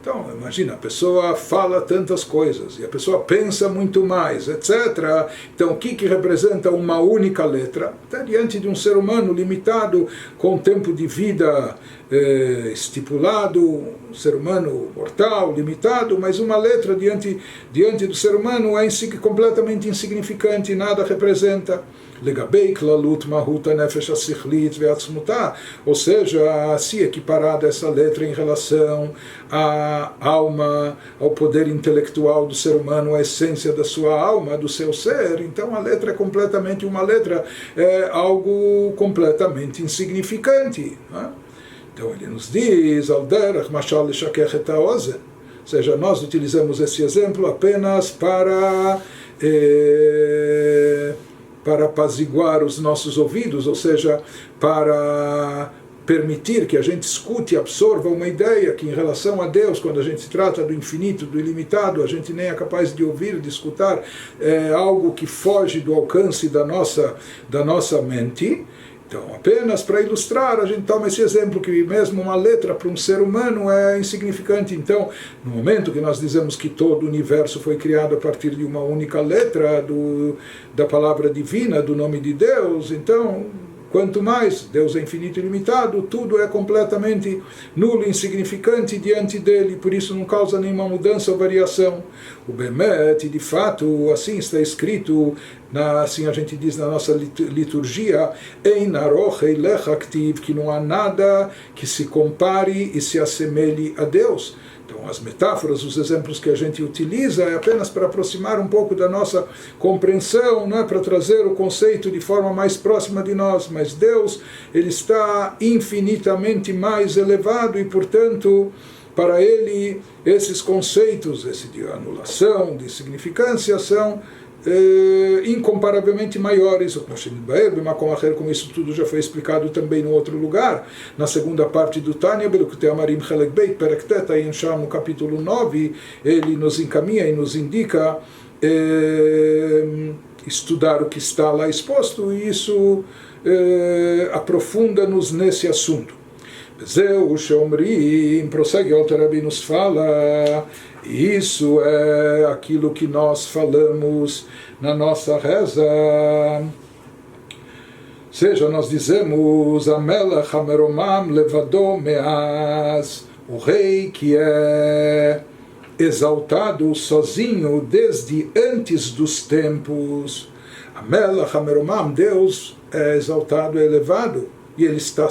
Então, imagina, a pessoa fala tantas coisas, e a pessoa pensa muito mais, etc. Então, o que representa uma única letra? Até diante de um ser humano limitado, com tempo de vida estipulado, um ser humano mortal, limitado, mas uma letra diante do ser humano é completamente insignificante, nada representa. Legabei klalut mahut hanefesh asichlit ve'atzmuta, ou seja, se equiparada essa letra em relação à alma, ao poder intelectual do ser humano, à essência da sua alma, do seu ser, então a letra é completamente uma letra, é algo completamente insignificante. Né? Então ele nos diz, al derech mashal leshakech et haozen, ou seja, nós utilizamos esse exemplo apenas para apaziguar os nossos ouvidos, ou seja, para permitir que a gente escute e absorva uma ideia que em relação a Deus, quando a gente se trata do infinito, do ilimitado, a gente nem é capaz de ouvir, de escutar algo que foge do alcance da nossa mente. Então, apenas para ilustrar, a gente toma esse exemplo que mesmo uma letra para um ser humano é insignificante. Então, no momento que nós dizemos que todo o universo foi criado a partir de uma única letra da palavra divina, do nome de Deus, então, quanto mais Deus é infinito e ilimitado, tudo é completamente nulo, insignificante diante dele, por isso não causa nenhuma mudança ou variação. O Bemet, de fato, assim está escrito, assim a gente diz na nossa liturgia, Ein aroch eilech aktiv, que não há nada que se compare e se assemelhe a Deus. Então, as metáforas, os exemplos que a gente utiliza é apenas para aproximar um pouco da nossa compreensão, não é para trazer o conceito de forma mais próxima de nós, mas Deus, ele está infinitamente mais elevado e, portanto, para ele, esses conceitos, esse de anulação, de significância, são incomparavelmente maiores, como isso tudo já foi explicado também no outro lugar, na segunda parte do Tânia, no capítulo 9, ele nos encaminha e nos indica estudar o que está lá exposto, e isso aprofunda-nos nesse assunto. Zeu Shomrim, prossegue o Alter Rebbe nos fala, isso é aquilo que nós falamos na nossa reza. Ou seja, nós dizemos Amelech Hameromam Levado Meaz, o rei que é exaltado sozinho desde antes dos tempos. Amelech Hameromam, Deus é exaltado, é elevado, e ele está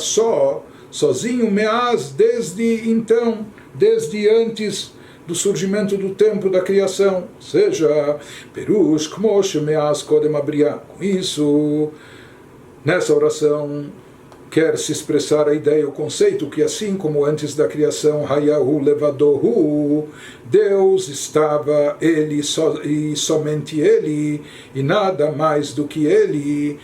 sozinho, meaz, desde então, desde antes do surgimento do tempo da criação, ou seja, perush kmosh meaz kodem abriá. Com isso, nessa oração, quer se expressar a ideia, o conceito, que assim como antes da criação, Hayahu Levadohu, Deus estava, ele e somente ele, e nada mais do que ele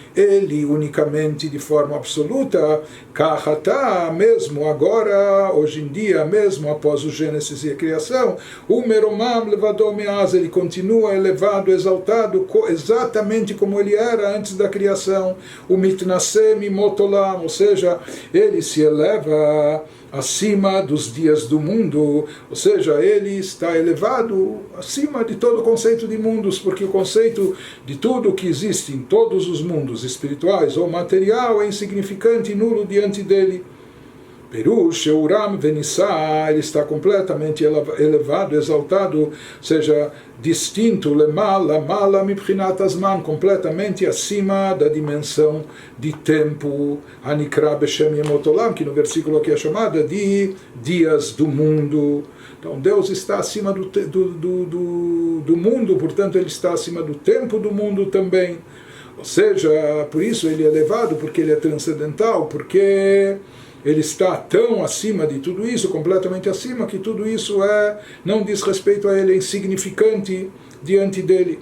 unicamente de forma absoluta, Kahata, mesmo agora, hoje em dia, mesmo após o Gênesis e a criação, o Meromam Levado Meaz, ele continua elevado, exaltado, exatamente como ele era antes da criação, o Mitnasem Motolam, ou seja, ele se eleva acima dos dias do mundo, ou seja, ele está elevado acima de todo o conceito de mundos, porque o conceito de tudo que existe em todos os mundos, espirituais ou material, é insignificante e nulo diante dele. Perush, Uram Venissá, ele está completamente elevado, exaltado, ou seja, distinto, Lemala, Mala, Mibchinat Azman, completamente acima da dimensão de tempo, Anikra Beshem Yemotolam, que no versículo aqui é chamada de dias do mundo. Então Deus está acima do mundo, portanto ele está acima do tempo do mundo também. Ou seja, por isso ele é elevado, porque ele é transcendental, porque ele está tão acima de tudo isso, completamente acima, que tudo isso não diz respeito a ele, é insignificante diante dele.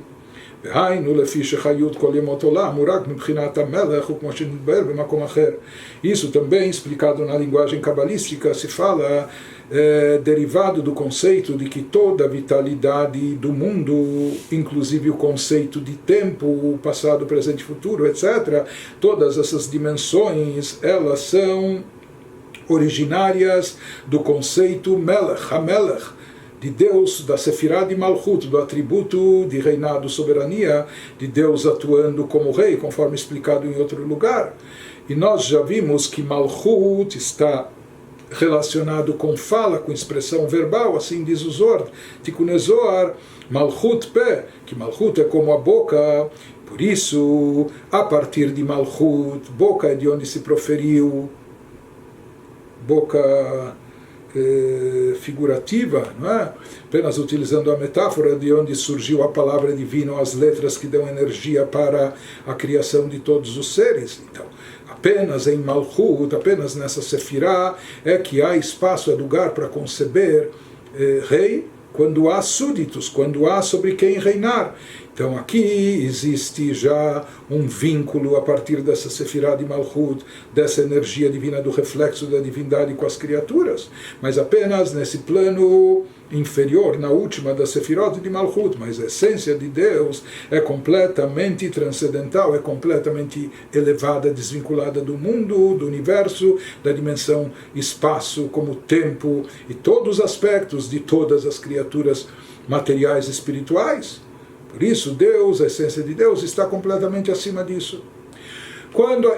Isso também, explicado na linguagem cabalística, se fala derivado do conceito de que toda a vitalidade do mundo, inclusive o conceito de tempo, passado, presente e futuro, etc., todas essas dimensões, elas são originárias do conceito Melech, HaMelech, de Deus, da Sefirah de Malchut, do atributo de reinado, soberania, de Deus atuando como rei, conforme explicado em outro lugar. E nós já vimos que Malchut está relacionado com fala, com expressão verbal, assim diz o Zohar, Tikkun Zohar, Malchut Peh, que Malchut é como a boca, Por isso, a partir de Malchut, boca é de onde se proferiu, boca figurativa, não é? Apenas utilizando a metáfora de onde surgiu a palavra divina, as letras que dão energia para a criação de todos os seres. Então, apenas em Malchut, apenas nessa Sefirá, é que há espaço, é lugar para conceber rei, quando há súditos, quando há sobre quem reinar. Então aqui existe já um vínculo a partir dessa Sefirá de Malchut, dessa energia divina do reflexo da divindade com as criaturas, mas apenas nesse plano inferior, na última da Sefirot de Malchut, mas a essência de Deus é completamente transcendental, é completamente elevada, desvinculada do mundo, do universo, da dimensão espaço, como tempo e todos os aspectos de todas as criaturas materiais e espirituais. Por isso, Deus, a essência de Deus, está completamente acima disso.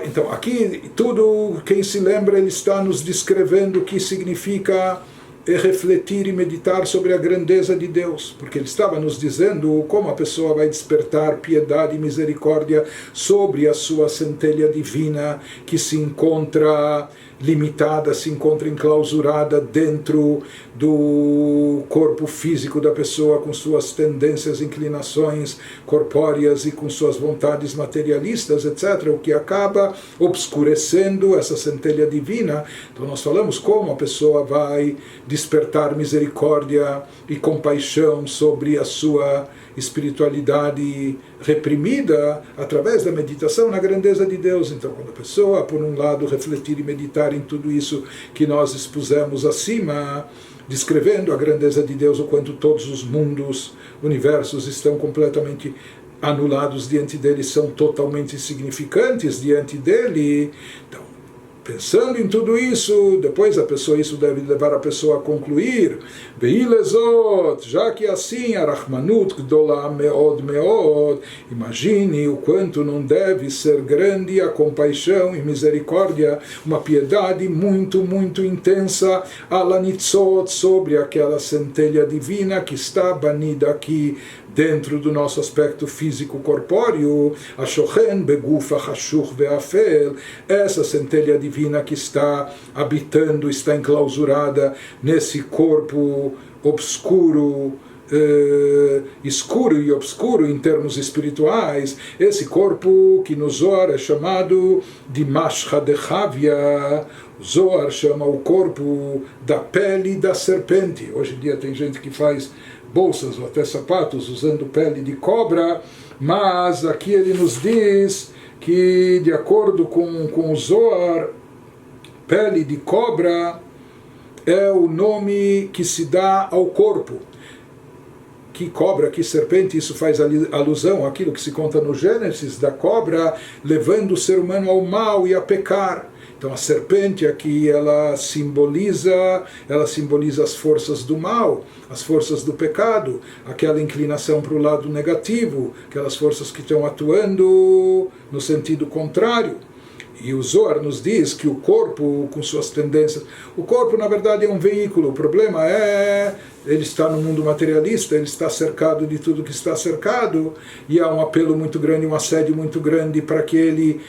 Então, aqui, tudo, quem se lembra, ele está nos descrevendo o que significa refletir e meditar sobre a grandeza de Deus, porque ele estava nos dizendo como a pessoa vai despertar piedade e misericórdia sobre a sua centelha divina, que se encontra limitada, se encontra enclausurada dentro do corpo físico da pessoa, com suas tendências, inclinações corpóreas e com suas vontades materialistas, etc., o que acaba obscurecendo essa centelha divina. Então nós falamos como a pessoa vai despertar misericórdia e compaixão sobre a sua espiritualidade reprimida através da meditação na grandeza de Deus. Então, quando a pessoa, por um lado, refletir e meditar em tudo isso que nós expusemos acima, descrevendo a grandeza de Deus, o quanto todos os mundos, universos estão completamente anulados diante dele, são totalmente insignificantes diante dele. Então, pensando em tudo isso, depois isso deve levar a pessoa a concluir, Veilezot, já que assim, a Rahmanut Gdola Meod Meod, imagine o quanto não deve ser grande a compaixão e misericórdia, uma piedade muito, muito intensa, Alanitzot, sobre aquela centelha divina que está banida aqui dentro do nosso aspecto físico corpóreo, a Shochen Begufa Hashuch Ve'afel, essa centelha divina que está habitando, está enclausurada nesse corpo obscuro, escuro e obscuro em termos espirituais, esse corpo que no Zohar é chamado de Mashcha de Chavia. Zohar chama o corpo da pele da serpente. Hoje em dia tem gente que faz bolsas ou até sapatos usando pele de cobra, mas aqui ele nos diz que, de acordo com o Zohar, pele de cobra é o nome que se dá ao corpo. Que cobra, que serpente, isso faz alusão àquilo que se conta no Gênesis, da cobra levando o ser humano ao mal e a pecar. Então a serpente aqui, ela simboliza as forças do mal, as forças do pecado, aquela inclinação para o lado negativo, aquelas forças que estão atuando no sentido contrário. E o Zohar nos diz que o corpo, com suas tendências, o corpo na verdade é um veículo. O problema é, ele está no mundo materialista, ele está cercado de tudo que está cercado, e há um apelo muito grande, um assédio muito grande para que ele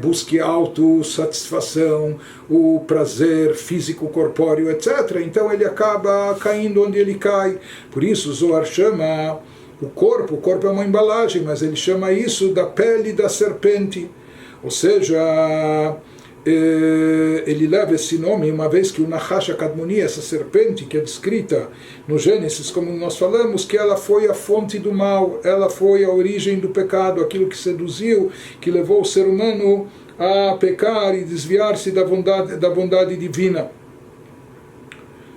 busque autossatisfação, o prazer físico, corpóreo, etc. Então ele acaba caindo onde ele cai. Por isso o Zohar chama o corpo é uma embalagem, mas ele chama isso da pele da serpente. Ou seja, ele leva esse nome, uma vez que o Nahash Kadmoni, essa serpente que é descrita no Gênesis, como nós falamos, que ela foi a fonte do mal, ela foi a origem do pecado, aquilo que seduziu, que levou o ser humano a pecar e desviar-se da bondade divina.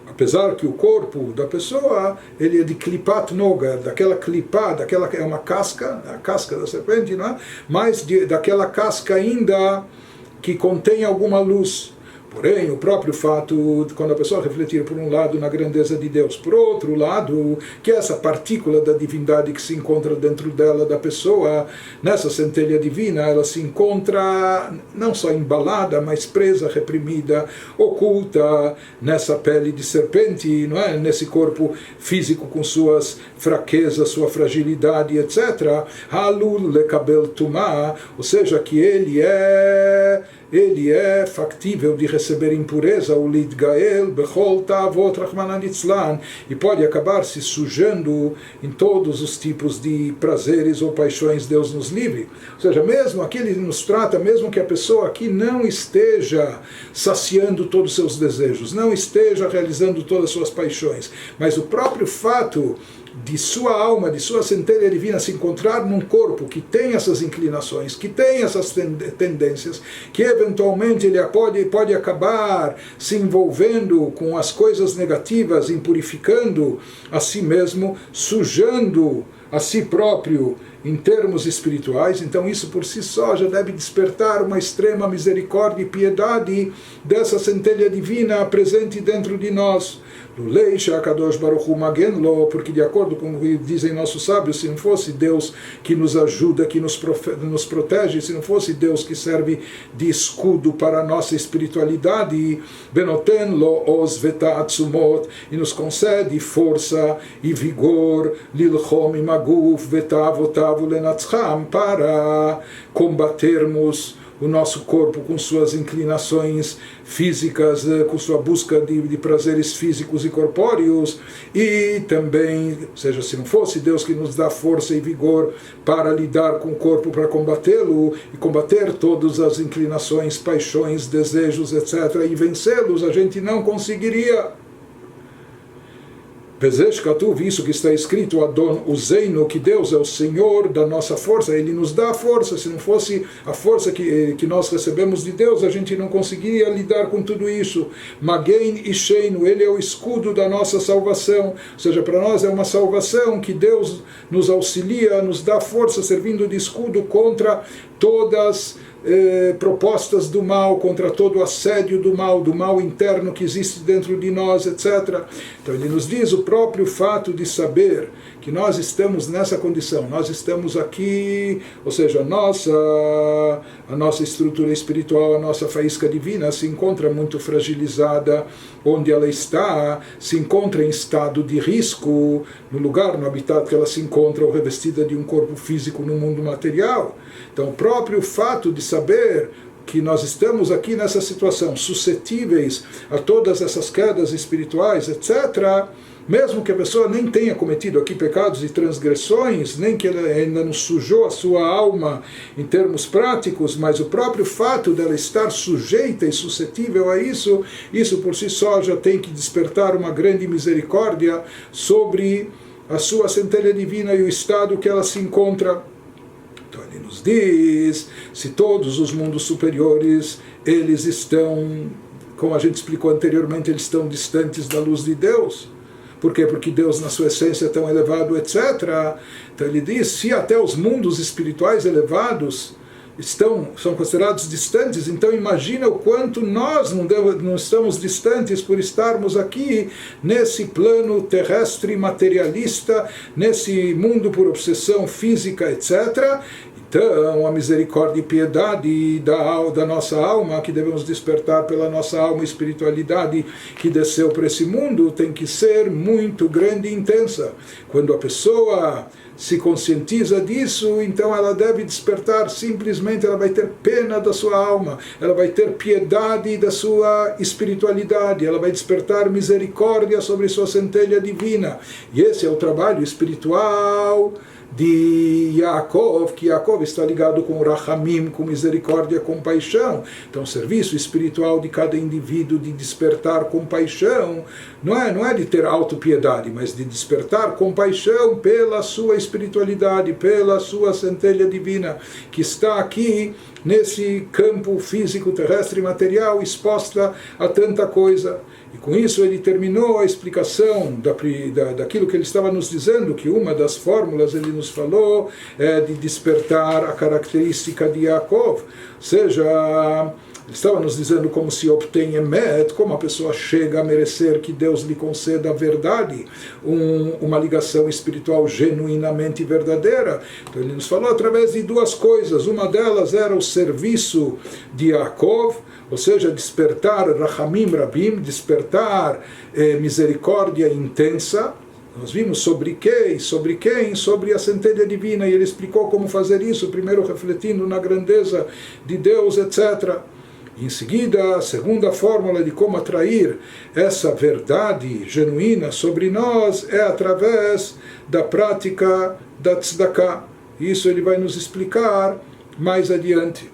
Apesar que o corpo da pessoa, ele é de klipat noga, daquela klipá, é uma casca, a casca da serpente, não é? Mas daquela casca ainda que contém alguma luz. Porém, o próprio fato, quando a pessoa refletir por um lado na grandeza de Deus, por outro lado, que essa partícula da divindade que se encontra dentro dela, da pessoa, nessa centelha divina, ela se encontra não só embalada, mas presa, reprimida, oculta nessa pele de serpente, não é? Nesse corpo físico com suas fraquezas, sua fragilidade, etc. Halul lekabel tumah, ou seja, que ele é factível de receber impureza, o lidgael bechol ta'avot rachmanan litzlan, e pode acabar se sujando em todos os tipos de prazeres ou paixões, Deus nos livre. Ou seja, mesmo aqui ele nos trata, mesmo que a pessoa aqui não esteja saciando todos os seus desejos, não esteja realizando todas as suas paixões, mas o próprio fato de sua alma, de sua centelha divina se encontrar num corpo que tem essas inclinações, que tem essas tendências, que eventualmente ele pode acabar se envolvendo com as coisas negativas, impurificando a si mesmo, sujando a si próprio em termos espirituais. Então isso por si só já deve despertar uma extrema misericórdia e piedade dessa centelha divina presente dentro de nós. Porque de acordo com o que dizem nossos sábios, se não fosse Deus que nos ajuda, que nos protege, se não fosse Deus que serve de escudo para a nossa espiritualidade, benoten lo os veta'atzumot, e nos concede força e vigor, lilchom imaguf veta'avotavu lenatzcham, para combatermos o nosso corpo com suas inclinações físicas, com sua busca de prazeres físicos e corpóreos, e também, ou seja, se não fosse Deus que nos dá força e vigor para lidar com o corpo, para combatê-lo, e combater todas as inclinações, paixões, desejos, etc., e vencê-los, a gente não conseguiria. Isso que está escrito, Adon Uzeino, que Deus é o Senhor da nossa força, Ele nos dá a força. Se não fosse a força que nós recebemos de Deus, a gente não conseguiria lidar com tudo isso. Magen Isheinu, Ele é o escudo da nossa salvação, ou seja, para nós é uma salvação que Deus nos auxilia, nos dá força, servindo de escudo contra todas propostas do mal, contra todo o assédio do mal interno que existe dentro de nós, etc. Então ele nos diz o próprio fato de saber que nós estamos nessa condição, nós estamos aqui, ou seja, a nossa estrutura espiritual, a nossa faísca divina se encontra muito fragilizada, onde ela está, se encontra em estado de risco, no lugar, no habitat que ela se encontra, ou revestida de um corpo físico no mundo material. Então o próprio fato de saber que nós estamos aqui nessa situação, suscetíveis a todas essas quedas espirituais, etc., mesmo que a pessoa nem tenha cometido aqui pecados e transgressões, nem que ela ainda não sujou a sua alma em termos práticos, mas o próprio fato dela estar sujeita e suscetível a isso, isso por si só já tem que despertar uma grande misericórdia sobre a sua centelha divina e o estado que ela se encontra. Então ele nos diz, se todos os mundos superiores, eles estão, como a gente explicou anteriormente, eles estão distantes da luz de Deus. Por quê? Porque Deus, na sua essência, é tão elevado, etc. Então ele diz, se até os mundos espirituais elevados são considerados distantes, então imagina o quanto nós não estamos distantes por estarmos aqui nesse plano terrestre materialista, nesse mundo por obsessão física, etc. Então, a misericórdia e piedade da nossa alma, que devemos despertar pela nossa alma e espiritualidade que desceu para esse mundo, tem que ser muito grande e intensa. Quando a pessoa se conscientiza disso, então ela deve despertar, simplesmente ela vai ter pena da sua alma, ela vai ter piedade da sua espiritualidade, ela vai despertar misericórdia sobre sua centelha divina. E esse é o trabalho espiritual de Yaakov, que Yaakov está ligado com Rachamim, com misericórdia, compaixão. Então o serviço espiritual de cada indivíduo de despertar compaixão não é de ter autopiedade, mas de despertar compaixão pela sua espiritualidade, pela sua centelha divina, que está aqui nesse campo físico, terrestre e material, exposta a tanta coisa. E com isso ele terminou a explicação daquilo que ele estava nos dizendo, que uma das fórmulas ele nos falou é de despertar a característica de Yaakov, ou seja, Ele estava nos dizendo como se obtém emet, como a pessoa chega a merecer que Deus lhe conceda a verdade, uma ligação espiritual genuinamente verdadeira. Então ele nos falou através de duas coisas. Uma delas era o serviço de Yaakov, ou seja, despertar Rachamim Rabim, despertar misericórdia intensa. Nós vimos sobre quem, sobre a centelha divina, e ele explicou como fazer isso, primeiro refletindo na grandeza de Deus, etc. Em seguida, a segunda fórmula de como atrair essa verdade genuína sobre nós é através da prática da tzedakah. Isso ele vai nos explicar mais adiante.